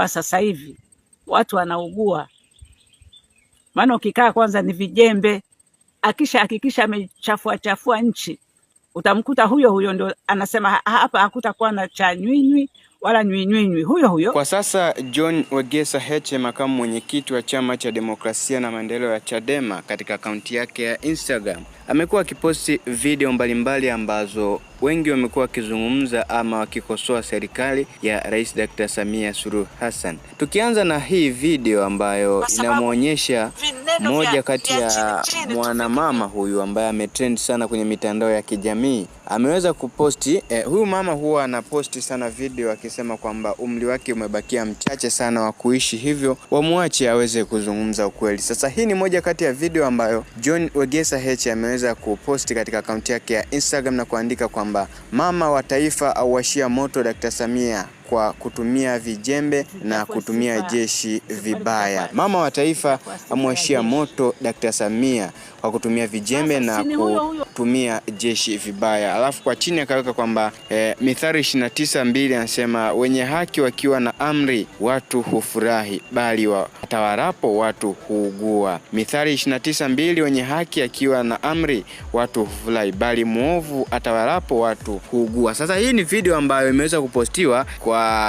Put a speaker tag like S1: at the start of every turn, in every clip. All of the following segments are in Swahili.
S1: Sasa hivi watu wanaugua, maana ukikaa kwanza ni vijembe, hakikisha amechafua nchi, utamkuta huyo ndio anasema hapa hakutakuwa na cha nywinywi wala nywinywi huyo.
S2: Kwa sasa John Wegesa Heche, makamu mwenyekiti wa Chama cha Demokrasia na Maendeleo ya Chadema, katika akaunti yake ya Instagram amekuwa akiposti video mbalimbali ambazo wengi wamekuwa wakizungumza ama wakikosoa serikali ya Rais Dr. Samia Suluhu Hassan. Tukianza na hii video ambayo inamuonyesha moja kati ya mwanamama huyu ambaye ametrend sana kwenye mitandao ya kijamii. Ameweza kuposti, huyu mama huwa anaposti sana video akisema kwamba umri wake umebakia mchache sana wa kuishi, hivyo wamwache aweze kuzungumza ukweli. Sasa hii ni moja kati ya video ambayo John Wegesa Heche ameweza kuposti katika akaunti yake ya Instagram na kuandika kwamba mama wa taifa auwashia moto Dr. Samia kwa kutumia vijembe na kutumia jeshi vibaya. Mama wa taifa amwashia moto Dr. Samia kwa kutumia vijembe na kutumia jeshi vibaya. Alafu kwa chini akaweka kwamba Mithali 29:2 anasema wenye haki wakiwa na amri watu hufurahi, bali watawarapo watu huugua. Mithali 29:2, wenye haki akiwa na amri watu hufurahi, bali muovu atawarapo watu huugua. Sasa hii ni video ambayo imeweza kupostiwa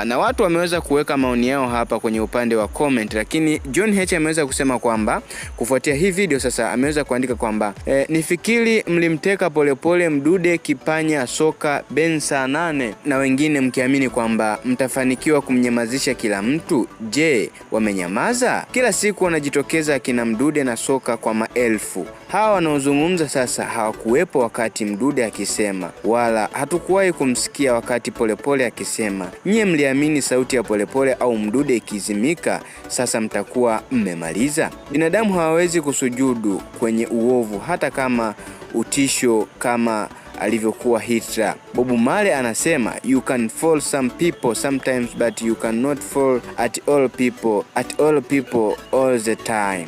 S2: na watu wameweza kuweka maoni yao hapa kwenye upande wa comment, lakini John Heche ameweza kusema kwamba kufuatia hii video sasa ameweza kuandika kwamba nifikiri mlimteka Polepole, Mdude, Kipanya, Soka, Ben saa 8 na wengine mkiamini kwamba mtafanikiwa kumnyamazisha kila mtu. Je, wamenyamaza? Kila siku wanajitokeza kina Mdude na Soka kwa maelfu. Hawa wanaozungumza sasa hawakuwepo wakati Mdude akisema, wala hatukuwahi kumsikia wakati Polepole akisema. Nyie mliamini sauti ya Polepole au Mdude ikizimika, sasa mtakuwa mmemaliza. Binadamu hawawezi kusujudu kwenye uovu hata kama utisho kama alivyokuwa Hitler. Bob Marley anasema you can fall some people sometimes but you cannot fall at all people all the time.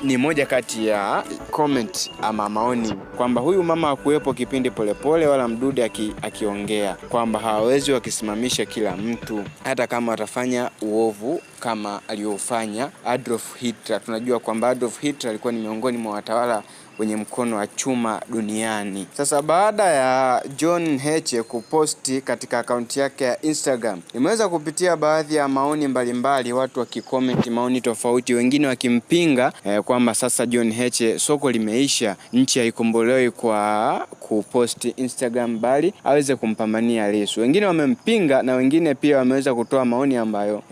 S2: Ni moja kati ya comment ama maoni kwamba huyu mama hakuwepo kipindi Polepole wala Mdude akiongea, kwamba hawawezi wakisimamisha kila mtu hata kama watafanya uovu kama aliyofanya Adolf Hitler. Tunajua kwamba Adolf Hitler alikuwa ni miongoni mwa watawala wenye mkono wa chuma duniani. Sasa baada ya John Heche kuposti katika akaunti yake ya Instagram, imeweza kupitia baadhi ya maoni mbalimbali, watu wakicomment maoni tofauti, wengine wakimpinga kwamba sasa John Heche soko limeisha, nchi haikombolewi kwa kuposti Instagram bali aweze kumpambania Lissu. Wengine wamempinga na wengine pia wameweza kutoa maoni ambayo